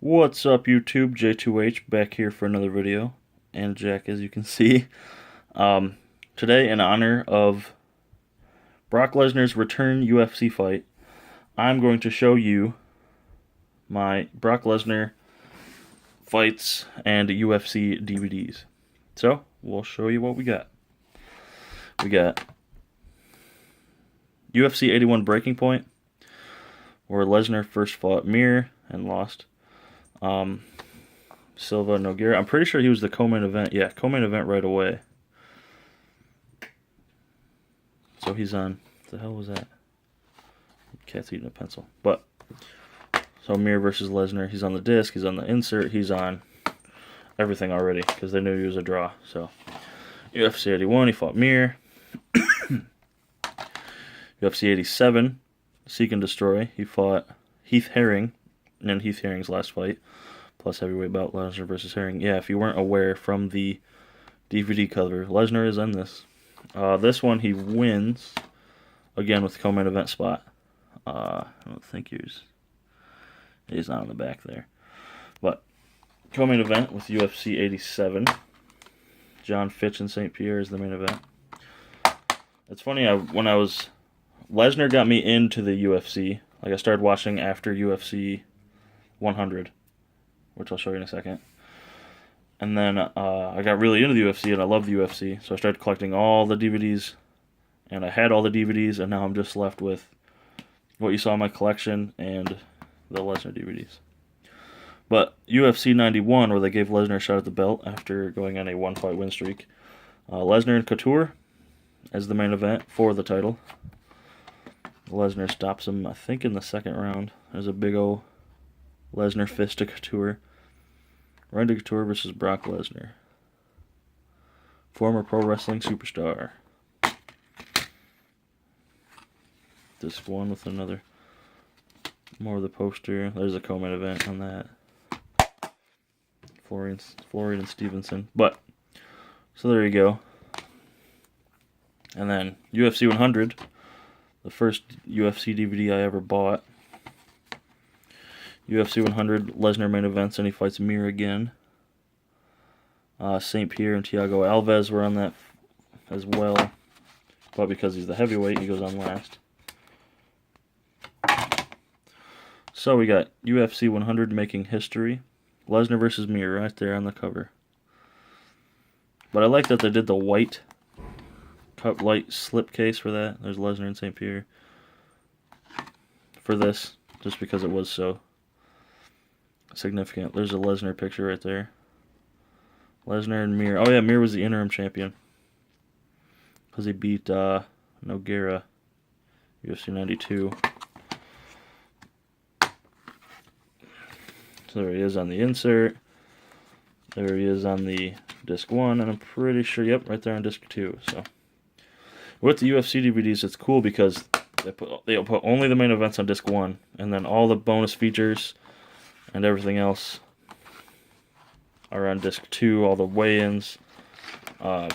What's up, YouTube? JTwoH back here for another video, and Jack, as you can see. Today, in honor of Brock Lesnar's return UFC fight, I'm going to show you my Brock Lesnar fights and UFC DVDs. So, we'll show you what we got. We got UFC 81 Breaking Point, where Lesnar first fought Mir and lost. Silva Nogueira. I'm pretty sure he was the co-main event. Yeah, co-main event right away. So he's on. What the hell was that? Cat's eating a pencil. But so Mir versus Lesnar. He's on the disc. He's on the insert. He's on everything already because they knew he was a draw. So UFC 81. He fought Mir. UFC 87. Seek and Destroy. He fought Heath Herring in Heath Herring's last fight. Plus heavyweight bout, Lesnar versus Herring. Yeah, if you weren't aware from the DVD cover, Lesnar is in this. This one he wins, again with co-main event spot. I don't think he's not on the back there. But co-main event with UFC 87. John Fitch and St. Pierre is the main event. It's funny, Lesnar got me into the UFC. Like, I started watching after UFC 100. Which I'll show you in a second. And then I got really into the UFC, and I love the UFC, so I started collecting all the DVDs, and I had all the DVDs, and now I'm just left with what you saw in my collection and the Lesnar DVDs. But UFC 91, where they gave Lesnar a shot at the belt after going on a one-fight win streak, Lesnar and Couture as the main event for the title. Lesnar stops him, I think, in the second round. There's a big old Lesnar fist to Couture. Randy Couture versus Brock Lesnar. Former pro wrestling superstar. This one with another, more of the poster. There's a co-main event on that. Florian and Stevenson. But, so there you go. And then UFC 100. The first UFC DVD I ever bought. UFC 100, Lesnar main events, and he fights Mir again. St. Pierre and Thiago Alves were on that as well. But because he's the heavyweight, he goes on last. So we got UFC 100 making history. Lesnar versus Mir right there on the cover. But I like that they did the white cut light slipcase for that. There's Lesnar and St. Pierre. For this, just because it was so significant. There's a Lesnar picture right there. Lesnar and Mir. Oh yeah, Mir was the interim champion. Because he beat Nogueira, UFC 92. So there he is on the insert. There he is on the disc 1. And I'm pretty sure, yep, right there on disc 2. So with the UFC DVDs, it's cool because they'll put only the main events on disc 1. And then all the bonus features and everything else are on disc 2. All the weigh-ins,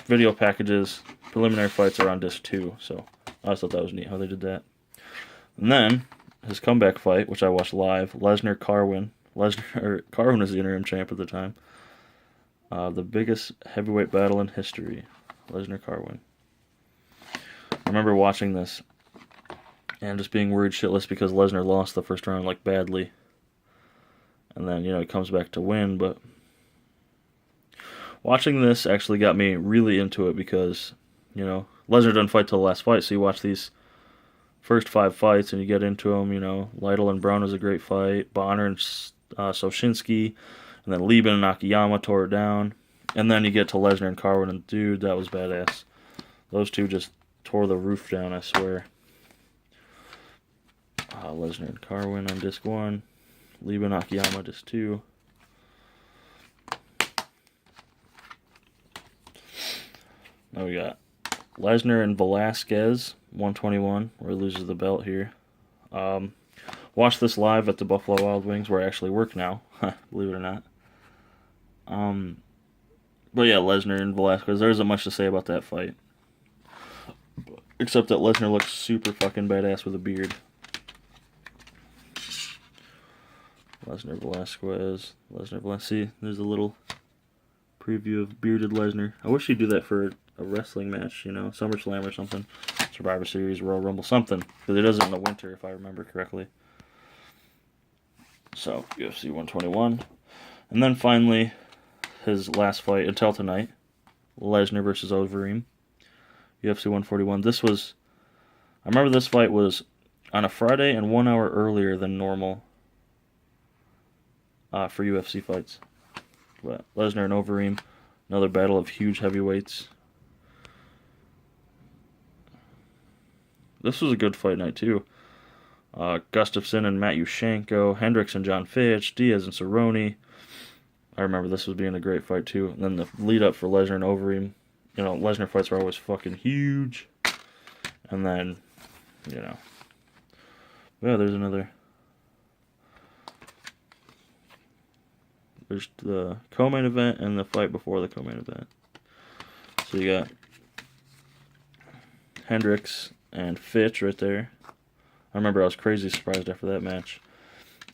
video packages, preliminary fights are on disc 2. So I thought that was neat how they did that. And then his comeback fight, which I watched live, Lesnar Carwin. Carwin was the interim champ at the time. The biggest heavyweight battle in history. Lesnar Carwin. I remember watching this and just being worried shitless because Lesnar lost the first round like badly. And then, he comes back to win, but watching this actually got me really into it because, Lesnar doesn't fight till the last fight, so you watch these first 5 fights and you get into them, Lytle and Brown was a great fight, Bonner and Soshinsky, and then Lieben and Akiyama tore it down, and then you get to Lesnar and Carwin, and dude, that was badass. Those two just tore the roof down, I swear. Lesnar and Carwin on disc 1. Lieben Akiyama disc 2. Now we got Lesnar and Velasquez 121, where he loses the belt here. Watched this live at the Buffalo Wild Wings, where I actually work now, believe it or not. But yeah, Lesnar and Velasquez, there isn't much to say about that fight. Except that Lesnar looks super fucking badass with a beard. Lesnar Velasquez. Lesnar Velasquez. See, there's a little preview of bearded Lesnar. I wish he'd do that for a wrestling match, you know, SummerSlam or something. Survivor Series, Royal Rumble, something. Because it does it in the winter, if I remember correctly. So, UFC 121. And then finally, his last fight until tonight, Lesnar versus Overeem. UFC 141. I remember this fight was on a Friday and 1 hour earlier than normal for UFC fights. But Lesnar and Overeem, another battle of huge heavyweights. This was a good fight night too. Gustafsson and Matt Yushchenko, Hendricks and John Fitch, Diaz and Cerrone. I remember this was being a great fight too. And then the lead up for Lesnar and Overeem. You know, Lesnar fights are always fucking huge. And then, you know. Yeah, there's another. There's the co-main event and the fight before the co-main event. So you got Hendricks and Fitch right there. I remember I was crazy surprised after that match.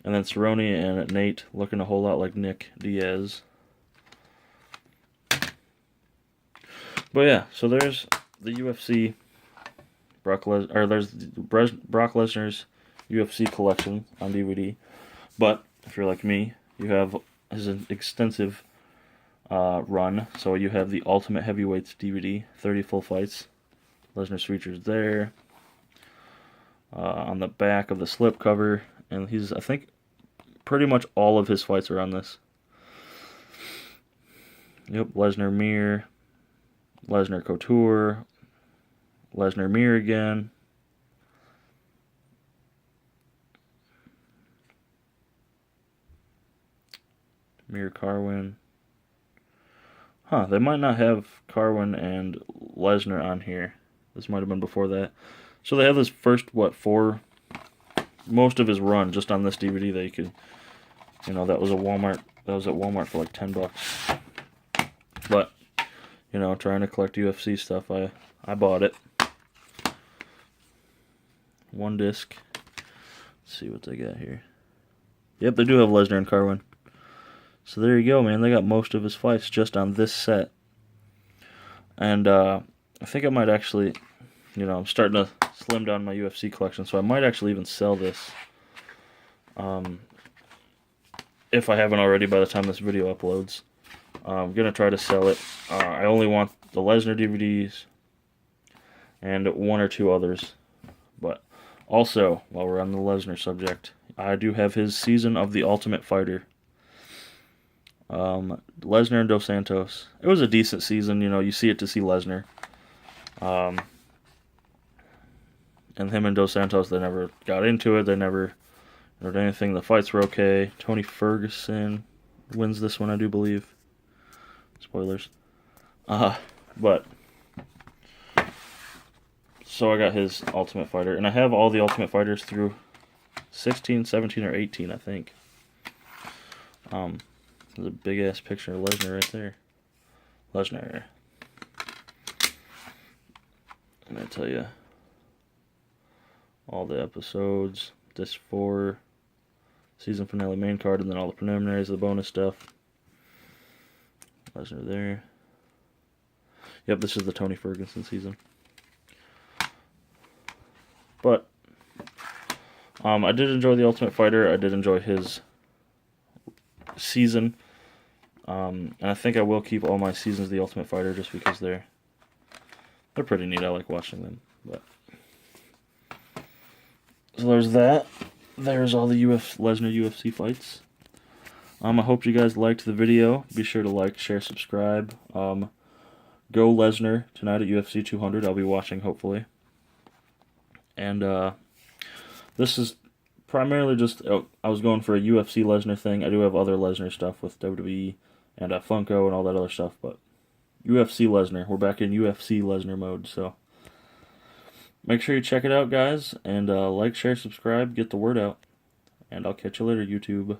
And then Cerrone and Nate looking a whole lot like Nick Diaz. But yeah, so there's the UFC there's Brock Lesnar's UFC collection on DVD. But if you're like me, you have his extensive run. So you have the Ultimate Heavyweights DVD, 30 full fights. Lesnar's features there. On the back of the slipcover, and I think pretty much all of his fights are on this. Yep, Lesnar Mir, Lesnar Couture, Lesnar Mir again. Mir Carwin. Huh, they might not have Carwin and Lesnar on here. This might have been before that. So they have this first, most of his run just on this DVD that you could, you know, that was at Walmart for like $10. But, you know, trying to collect UFC stuff, I bought it. One disc. Let's see what they got here. Yep, they do have Lesnar and Carwin. So there you go, man. They got most of his fights just on this set. And I think I might actually, you know, I'm starting to slim down my UFC collection, so I might actually even sell this. If I haven't already by the time this video uploads. I'm going to try to sell it. I only want the Lesnar DVDs and one or two others. But also, while we're on the Lesnar subject, I do have his Season of the Ultimate Fighter. Lesnar and Dos Santos. It was a decent season, you know, you see it to see Lesnar. And him and Dos Santos, they never got into it. They never did anything. The fights were okay. Tony Ferguson wins this one, I do believe. Spoilers. But so I got his Ultimate Fighter. And I have all the Ultimate Fighters through 16, 17, or 18, I think. There's a big-ass picture of Lesnar right there. Lesnar. And I tell you, all the episodes, this 4 season finale main card, and then all the preliminaries, the bonus stuff. Lesnar there. Yep, this is the Tony Ferguson season. But I did enjoy the Ultimate Fighter. I did enjoy his season. And I think I will keep all my seasons of the Ultimate Fighter just because they're pretty neat. I like watching them. But so there's that. There's all the Lesnar UFC fights. I hope you guys liked the video. Be sure to like, share, subscribe. Go Lesnar tonight at UFC 200. I'll be watching, hopefully. And this is primarily just, I was going for a UFC Lesnar thing. I do have other Lesnar stuff with WWE and Funko and all that other stuff, but UFC Lesnar. We're back in UFC Lesnar mode, so make sure you check it out, guys, and like, share, subscribe, get the word out, and I'll catch you later, YouTube.